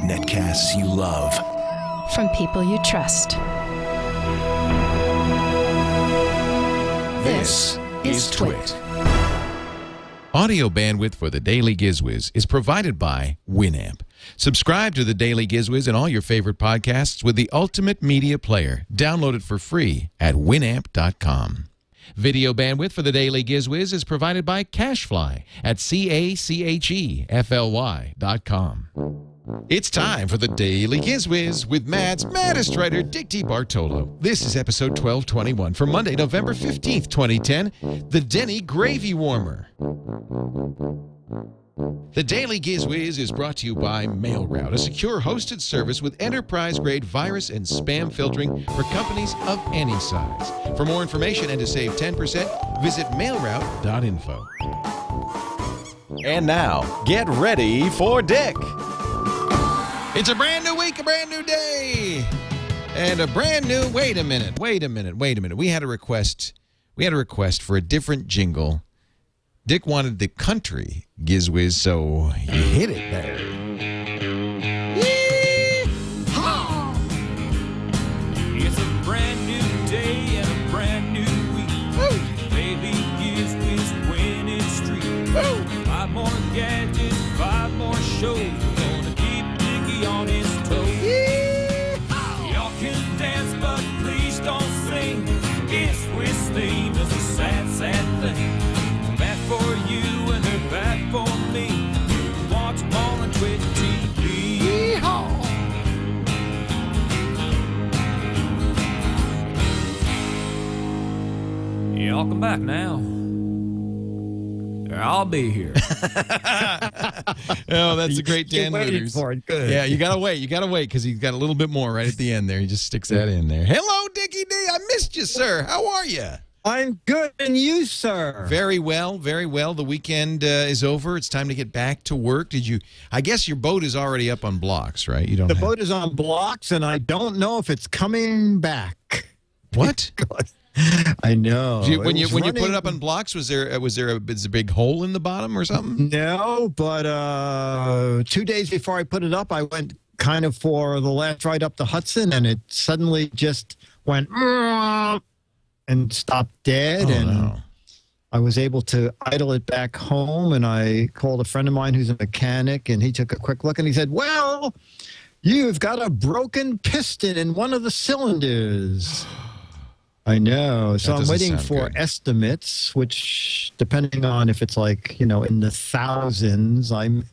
Netcasts you love. From people you trust. This is TWiT. Audio bandwidth for the Daily GizWiz is provided by Winamp. Subscribe to the Daily GizWiz and all your favorite podcasts with the ultimate media player. Download it for free at winamp.com. Video bandwidth for the Daily GizWiz is provided by CacheFly at CacheFly.com. It's time for the Daily GizWiz with Mad's maddest writer, Dick DeBartolo. This is episode 1221 for Monday, November 15th, 2010, the Deni Gravy Warmer. The Daily GizWiz is brought to you by MailRoute, a secure hosted service with enterprise-grade virus and spam filtering for companies of any size. For more information and to save 10%, visit mailroute.info. And now, get ready for Dick. It's a brand new week, a brand new day, and a brand new... Wait a minute. We had a request for a different jingle. Dick wanted the country GizWiz, so he hit it there. Yeehaw! It's a brand new day and a brand new week. Woo! Baby GizWiz winning streak. Woo! 5 more gadgets, 5 more shows. We're gonna keep Dickie on his toes. Yeehaw! Y'all can dance, but please don't sing. GizWiz theme is a sad, sad thing. Bad for you and they're bad for me. Watch them all on TWiT TV. Yeehaw! Y'all come back now. I'll be here. Oh, that's a great Dan Looters. For it. Good. Yeah, you gotta wait, because he's got a little bit more right at the end there. He just sticks that in there. Hello, Dickie D. I missed you, sir. How are you? I'm good, and you, sir? Very well, very well. The weekend is over. It's time to get back to work. I guess your boat is already up on blocks, right? The boat is on blocks, and I don't know if it's coming back. What? I know. When you put it up on blocks, was there a big hole in the bottom or something? No, but 2 days before I put it up, I went kind of for the last ride up the Hudson, and it suddenly just went and stopped dead. No. I was able to idle it back home, and I called a friend of mine who's a mechanic, and he took a quick look, and he said, well, you've got a broken piston in one of the cylinders. I know. So I'm waiting for estimates, which, depending on if it's like, in the thousands, I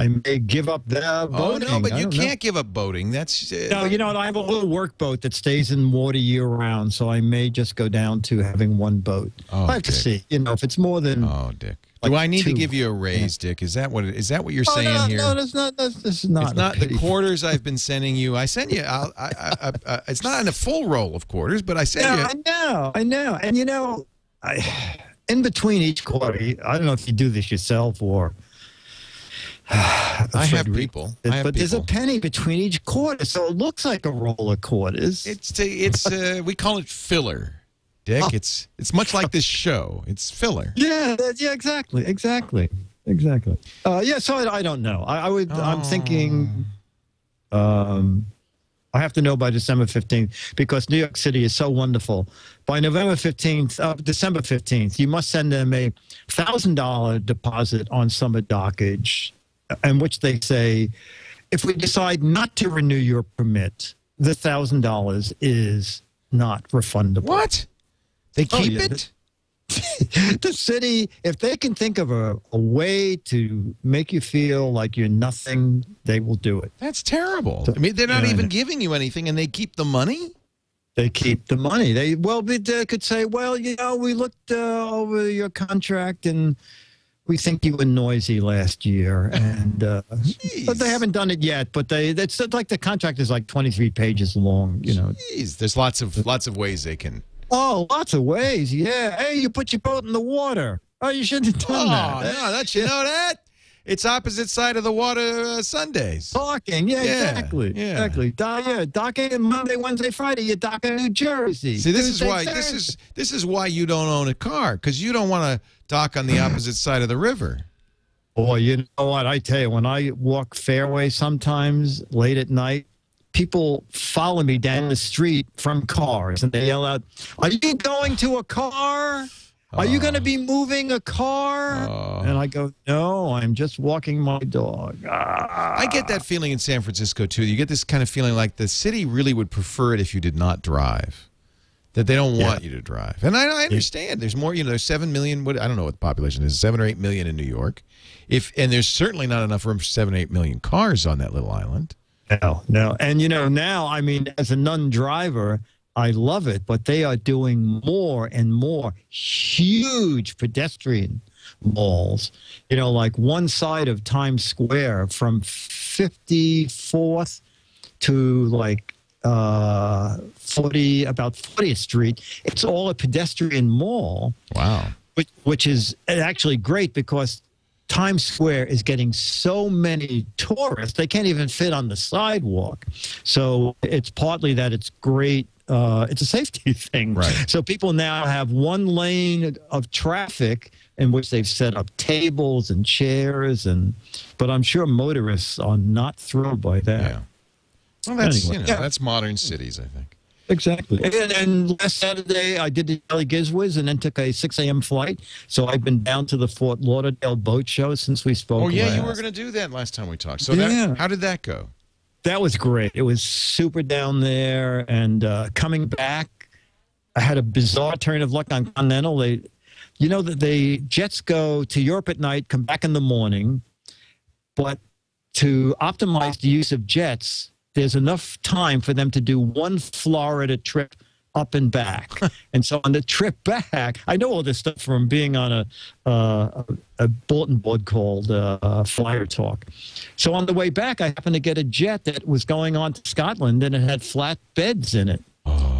may give up the boating. Oh, no, but you can't give up boating. That's no, I have a little work boat that stays in water year-round, so I may just go down to having one boat. Oh, I have to see, if it's more than... Oh, Dick. Do I need to give you a raise, Dick? Is that what you're saying here? No, this is not. It's not the quarters I've been sending you. I send you. It's not in a full roll of quarters, but I send you. I know. And in between each quarter, I don't know if you do this yourself or. I have people. But there's a penny between each quarter, so it looks like a roll of quarters. We call it filler. Dick, it's much like this show. It's filler. Yeah, exactly. So I don't know. I'm thinking I have to know by December 15th because New York City is so wonderful. By December 15th, you must send them a $1,000 deposit on summer dockage, in which they say, if we decide not to renew your permit, the $1,000 is not refundable. What? They keep it? The city, if they can think of a way to make you feel like you're nothing, they will do it. That's terrible. I mean, they're not even giving you anything, and they keep the money? They keep the money. They could say, well, we looked over your contract, and we think you were noisy last year. And but they haven't done it yet. But it's like the contract is like 23 pages long. Jeez, there's lots of ways they can. Oh, lots of ways. Yeah. Hey, you put your boat in the water. Oh, you shouldn't have done that. No, you know that? It's opposite side of the water Sundays. Docking. Yeah, exactly. Yeah. Exactly. Docking Monday, Wednesday, Friday. You dock in New Jersey. See, this is why you don't own a car, because you don't want to dock on the opposite side of the river. Boy, you know what? I tell you, when I walk Fairway sometimes late at night, people follow me down the street from cars, and they yell out, "Are you going to a car? Are you going to be moving a car?" And I go, "No, I'm just walking my dog." I get that feeling in San Francisco, too. You get this kind of feeling like the city really would prefer it if you did not drive, that they don't want you to drive. And I understand. There's more, there's 7 million, I don't know what the population is, 7 or 8 million in New York. And there's certainly not enough room for 7 or 8 million cars on that little island. No. And, now, I mean, as a non-driver, I love it, but they are doing more and more huge pedestrian malls. Like one side of Times Square from 54th to like about 40th Street. It's all a pedestrian mall. Wow. Which is actually great because Times Square is getting so many tourists, they can't even fit on the sidewalk. So it's partly that it's great. It's a safety thing. Right. So people now have one lane of traffic in which they've set up tables and chairs. But I'm sure motorists are not thrilled by that. Yeah. Well, that's, Anyway, that's modern cities, I think. Exactly. And last Saturday, I did the Daily GizWiz and then took a 6 a.m. flight. So I've been down to the Fort Lauderdale boat show since we spoke. Oh, yeah, last. you were going to do that last time we talked. So how did that go? That was great. It was super down there. And coming back, I had a bizarre turn of luck on Continental. The jets go to Europe at night, come back in the morning. But to optimize the use of jets, there's enough time for them to do one Florida trip up and back. And so on the trip back, I know all this stuff from being on a bulletin board called Flyer Talk. So on the way back, I happened to get a jet that was going on to Scotland, and it had flat beds in it.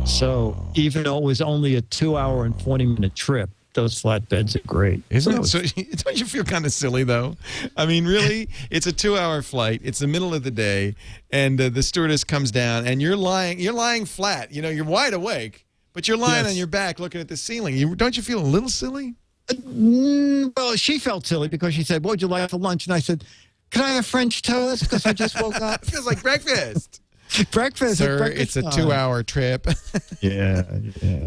So even though it was only a 2-hour and 40-minute trip, those flatbeds are great. Isn't it? So don't you feel kind of silly, though? I mean, really, it's a 2-hour flight. It's the middle of the day, and the stewardess comes down, and you're lying flat. You're wide awake, but you're lying on your back looking at the ceiling. Don't you feel a little silly? Well, she felt silly because she said, "What would you like for lunch?" And I said, "Can I have French toast? Because I just woke up." It feels like breakfast. Breakfast. Sir, it's a 2-hour trip. Yeah.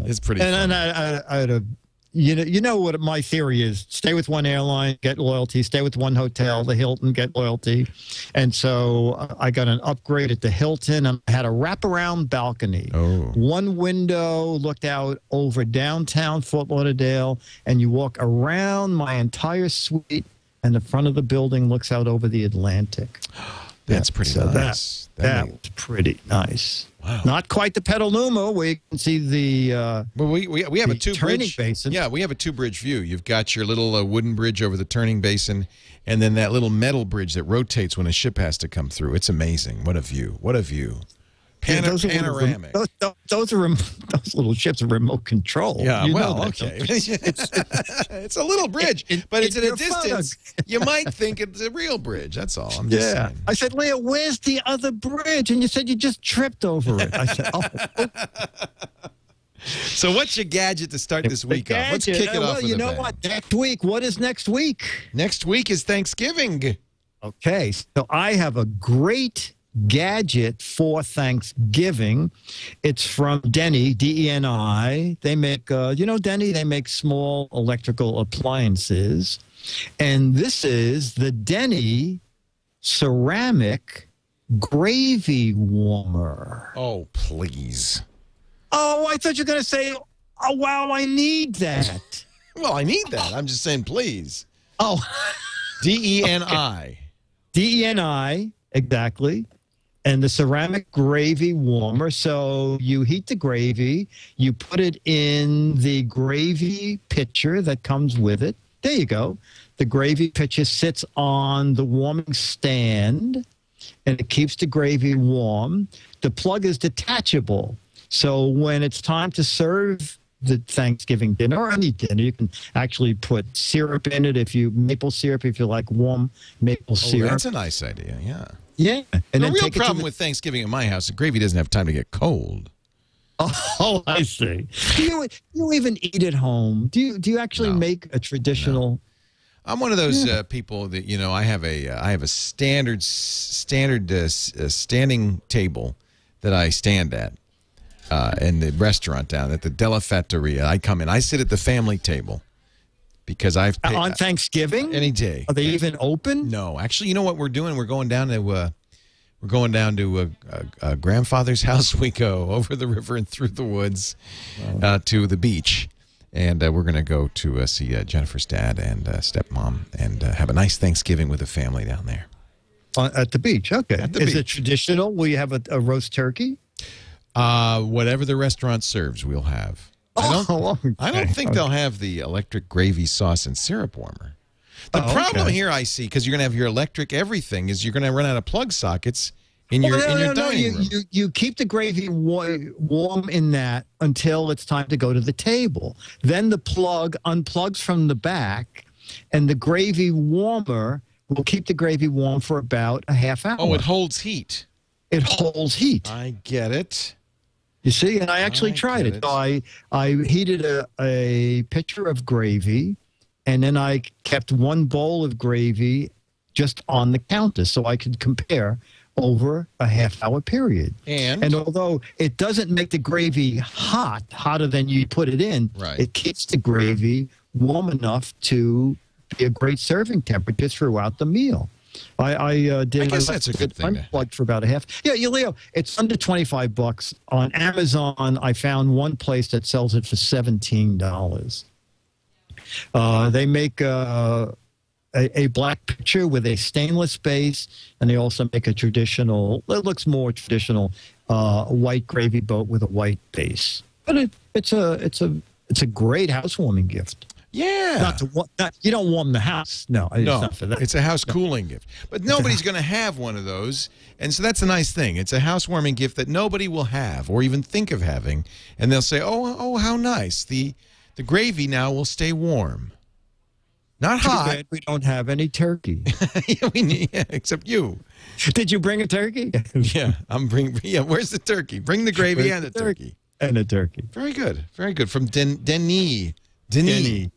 It's pretty fun. And I had a... You know what my theory is. Stay with one airline, get loyalty. Stay with one hotel, the Hilton, get loyalty. And so I got an upgrade at the Hilton, and I had a wraparound balcony. Oh. One window looked out over downtown Fort Lauderdale, and you walk around my entire suite, and the front of the building looks out over the Atlantic. That's pretty nice. That was pretty nice. Wow. Not quite the Petaluma, where you can see the well, we have a two-bridge basin. Yeah, we have a two-bridge view. You've got your little wooden bridge over the turning basin, and then that little metal bridge that rotates when a ship has to come through. It's amazing. What a view. What a view. Panoramic. Those little ships are remote control. Yeah, okay. It's a little bridge, but it's at a distance. Photo. You might think it's a real bridge. That's all. I'm just saying. I said, "Leah, where's the other bridge?" And you said you just tripped over it. I said, "Oh." So what's your gadget to start this week off? Let's kick it off with you know what? Next week. What is next week? Next week is Thanksgiving. Okay, so I have a great gadget for Thanksgiving. It's from Deni, D-E-N-I. They make, Deni, they make small electrical appliances. And this is the Deni ceramic gravy warmer. Oh, please. Oh, I thought you were going to say, "Oh, wow, I need that." Well, I need that. I'm just saying, please. Oh. D-E-N-I. Okay. D-E-N-I, exactly. And the ceramic gravy warmer. So you heat the gravy, you put it in the gravy pitcher that comes with it. There you go. The gravy pitcher sits on the warming stand, and it keeps the gravy warm. The plug is detachable. So when it's time to serve the Thanksgiving dinner or any dinner, you can actually put syrup in it, maple syrup, if you like warm maple syrup. That's a nice idea, yeah. Yeah. And the real problem with Thanksgiving at my house, the gravy doesn't have time to get cold. Oh, I see. Do you even eat at home? Do you actually make a traditional? I'm one of those people that I have a standing table that I stand at in the restaurant down at the Della Fattoria. I come in. I sit at the family table because I've paid, on Thanksgiving any day. Are they even open? No, actually, you know what we're doing? We're going down to a grandfather's house. We go over the river and through the woods to the beach. And we're going to go to see Jennifer's dad and stepmom and have a nice Thanksgiving with the family down there. At the beach, okay. At the Is beach. it traditional? Will you have a roast turkey? Whatever the restaurant serves, we'll have. I don't think they'll have the electric gravy sauce and syrup warmer. The problem here I see, because you're going to have your electric everything, is you're going to run out of plug sockets in your dining room. You keep the gravy warm in that until it's time to go to the table. Then the plug unplugs from the back, and the gravy warmer will keep the gravy warm for about a half hour. Oh, it holds heat. It holds heat. I get it. You see, and I actually tried it. So I heated a pitcher of gravy, and then I kept one bowl of gravy just on the counter so I could compare over a half-hour period. And although it doesn't make the gravy hotter than you put it in, it keeps the gravy warm enough to be a great serving temperature throughout the meal. I guess that's a good thing. Unplugged for about a half. Yeah, Leo, it's under $25 on Amazon. I found one place that sells it for $17. They make a black pitcher with a stainless base, and they also make a traditional. It looks more traditional, white gravy boat with a white base. But it's a great housewarming gift. Yeah. You don't warm the house. No, it's not for that. It's a house cooling gift. But nobody's going to have one of those. And so that's a nice thing. It's a housewarming gift that nobody will have or even think of having. And they'll say, oh, how nice. The gravy now will stay warm. Not hot. We don't have any turkey. Except you. Did you bring a turkey? Yeah, where's the turkey? Bring the gravy and the turkey. And the turkey. Very good. Very good. From Deni.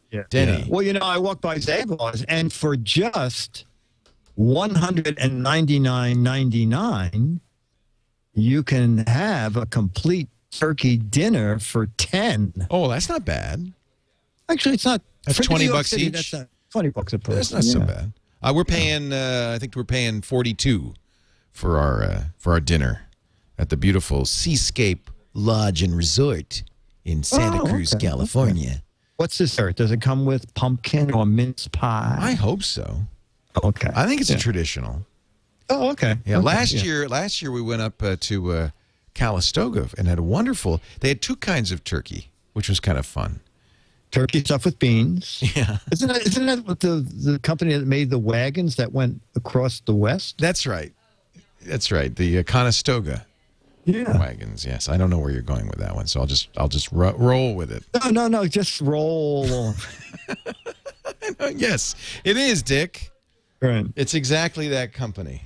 Yeah. Deni. Well, I walked by Zabar's, and for just $199.99, you can have a complete turkey dinner for $10. Oh, that's not bad. Actually, it's not. That's $20 each. That's not $20 a person. That's not so bad. We're paying. I think we're paying $42 for our dinner at the beautiful Seascape Lodge and Resort in Santa Cruz, California. Okay. What's dessert? Does it come with pumpkin or mince pie? I hope so. Okay. I think it's a traditional. Oh, okay. Yeah. Last year we went up to Calistoga and had a wonderful. They had two kinds of turkey, which was kind of fun. Turkey stuffed with beans. Yeah. Isn't that what the company that made the wagons that went across the West? That's right. That's right. The Conestoga wagons. Yes. I don't know where you're going with that one, so I'll just roll with it. No. Just roll. Yes, it is, Dick. Right. It's exactly that company.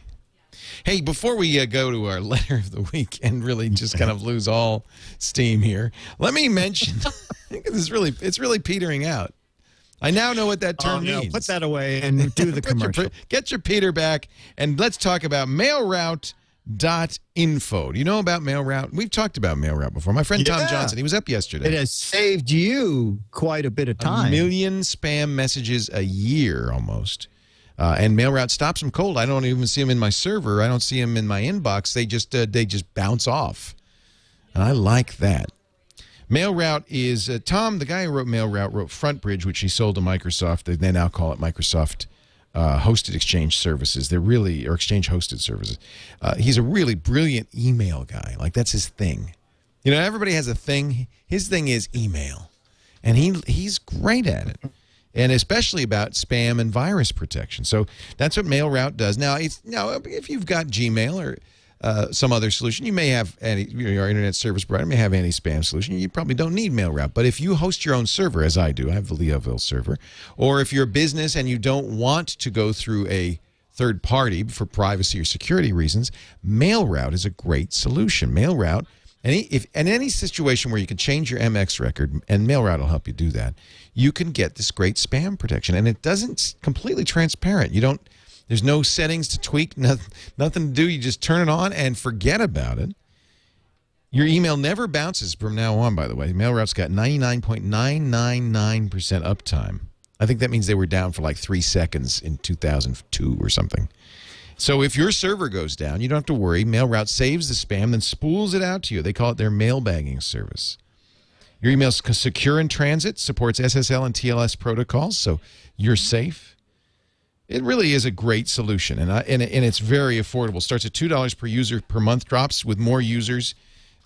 Hey, before we go to our letter of the week and really just kind of lose all steam here, let me mention it's really petering out. I now know what that term means. Put that away and do the commercial. Get your Peter back, and let's talk about mailroute.info. Do you know about MailRoute? We've talked about MailRoute before. My friend Tom Johnson, he was up yesterday. It has saved you quite a bit of time. 1 million spam messages a year almost. And MailRoute stops them cold. I don't even see them in my server. I don't see them in my inbox. They just bounce off. And I like that. MailRoute is, Tom, the guy who wrote MailRoute, wrote FrontBridge, which he sold to Microsoft. They now call it Microsoft Hosted Exchange Services. They're really, or Exchange Hosted Services. He's a really brilliant email guy. Like, that's his thing. Everybody has a thing. His thing is email. And he's great at it. And especially about spam and virus protection. So that's what MailRoute does. Now, if you've got Gmail or some other solution, you may have your internet service provider may have anti-spam solution. You probably don't need MailRoute. But if you host your own server, as I do, I have the Leoville server, or if you're a business and you don't want to go through a third party for privacy or security reasons, MailRoute is a great solution. MailRoute If in any situation where you can change your MX record, and MailRoute will help you do that, you can get this great spam protection, and it doesn't completely transparent. You don't. There's no settings to tweak, nothing to do. You just turn it on and forget about it. Your email never bounces from now on, by the way. MailRoute's got 99.999% uptime. I think that means they were down for like 3 seconds in 2002 or something. So if your server goes down, you don't have to worry. MailRoute saves the spam, then spools it out to you. They call it their mailbagging service. Your email's secure in transit, supports SSL and TLS protocols, so you're safe. It really is a great solution, and it's very affordable. Starts at $2 per user per month, drops with more users,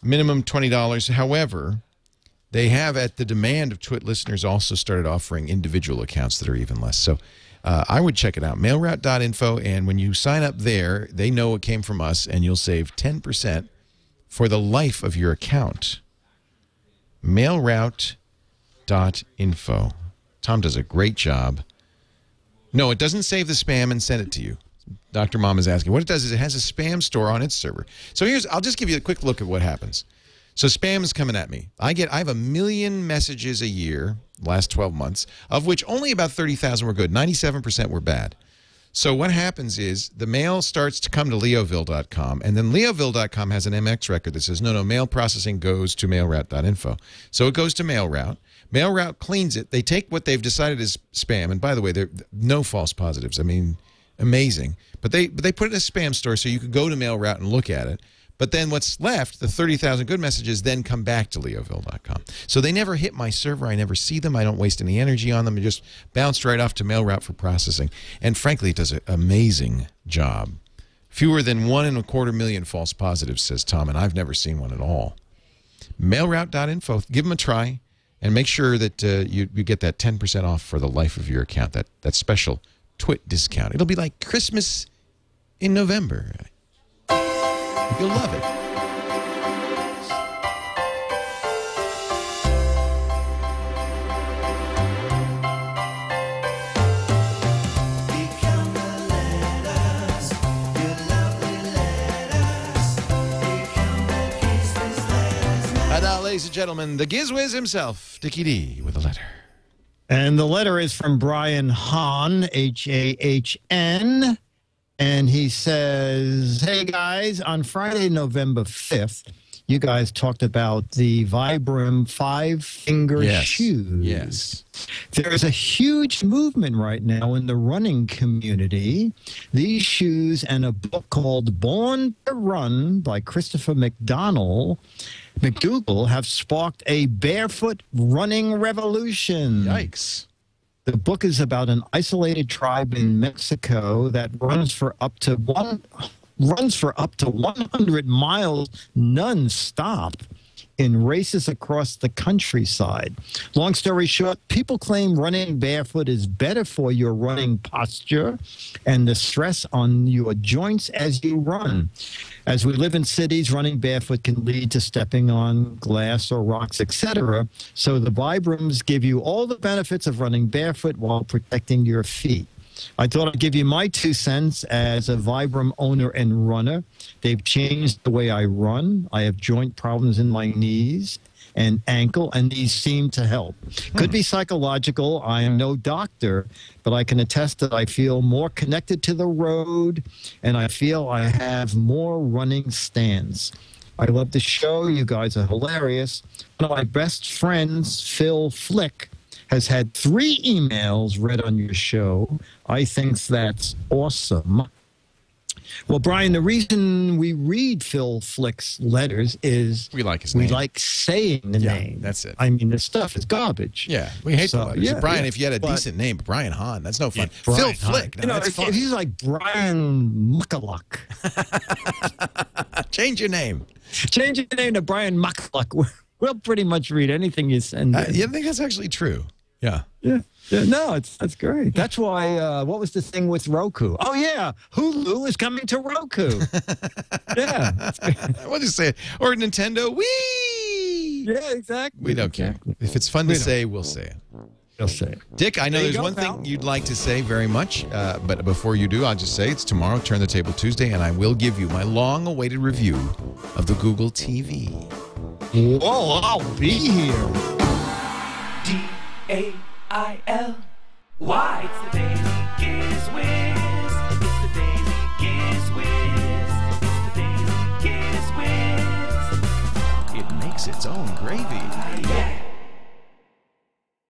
minimum $20. However, they have, at the demand of TWiT listeners, also started offering individual accounts that are even less. So I would check it out, mailroute.info, and when you sign up there, they know it came from us, and you'll save 10% for the life of your account. Mailroute.info. Tom does a great job. No, it doesn't save the spam and send it to you. Dr. Mom is asking. What it does is it has a spam store on its server. So I'll just give you a quick look at what happens. So spam is coming at me. I have 1 million messages a year, last 12 months, of which only about 30,000 were good. 97% were bad. So what happens is the mail starts to come to Leoville.com, and then Leoville.com has an MX record that says, no, mail processing goes to mailroute.info. So it goes to MailRoute. MailRoute cleans it. They take what they've decided is spam, and by the way, there no false positives. I mean, amazing. But they put it in a spam store so you could go to MailRoute and look at it. But then what's left, the 30,000 good messages, then come back to Leoville.com. So they never hit my server. I never see them. I don't waste any energy on them. It just bounced right off to MailRoute for processing. And frankly, it does an amazing job. Fewer than 1 in a quarter million false positives, says Tom, and I've never seen one at all. MailRoute.info. Give them a try, and make sure that you get that 10% off for the life of your account, that special TWiT discount. It'll be like Christmas in November. You'll love it. And now, ladies and gentlemen, the GizWiz himself, Dickie D, with a letter. And the letter is from Brian Hahn, H-A-H-N. And he says, hey, guys, on Friday, November 5th, you guys talked about the Vibram 5-finger shoes. Yes. There is a huge movement right now in the running community. These shoes and a book called Born to Run by Christopher McDougall have sparked a barefoot running revolution. Yikes. The book is about an isolated tribe in Mexico that runs for up to 100 miles nonstop in races across the countryside. Long story short, people claim running barefoot is better for your running posture and the stress on your joints as you run. As we live in cities, running barefoot can lead to stepping on glass or rocks, etc. So the Vibrams give you all the benefits of running barefoot while protecting your feet. I thought I'd give you my 2 cents as a Vibram owner and runner. They've changed the way I run. I have joint problems in my knees and ankle, and these seem to help. Could be psychological. I am no doctor, but I can attest that I feel more connected to the road, and I feel I have more running stance. I love the show. You guys are hilarious. One of my best friends, Phil Flick, has had 3 emails read on your show. I think that's awesome. Well, Brian, the reason we read Phil Flick's letters is we like his name. We like saying the name. That's it. I mean, the stuff is garbage. Yeah, we hate the letters. Yeah, Brian, if you had a decent name, Brian Hahn, that's no fun. Yeah, Phil Flick, no, that's fun. If he's like Brian Muckaluck. Change your name. Change your name to Brian Muckaluck. We'll pretty much read anything you send in. You think that's actually true? Yeah. Yeah. No, that's great. That's why, what was the thing with Roku? Oh, yeah, Hulu is coming to Roku. Yeah. We'll just say it. Or Nintendo, Wii! Yeah, exactly. We don't care. If it's fun to say, we'll say it. You'll see. Dick, I know There you there's go, one pal. thing you'd like to say very much, but before you do, I'll just say it's tomorrow, Turn the Table Tuesday, and I will give you my long-awaited review of the Google TV. Whoa, I'll be here. DAILY. It's the Daily GizWiz. It's the Daily GizWiz. It's the Daily GizWiz. It makes its own gravy. Yeah.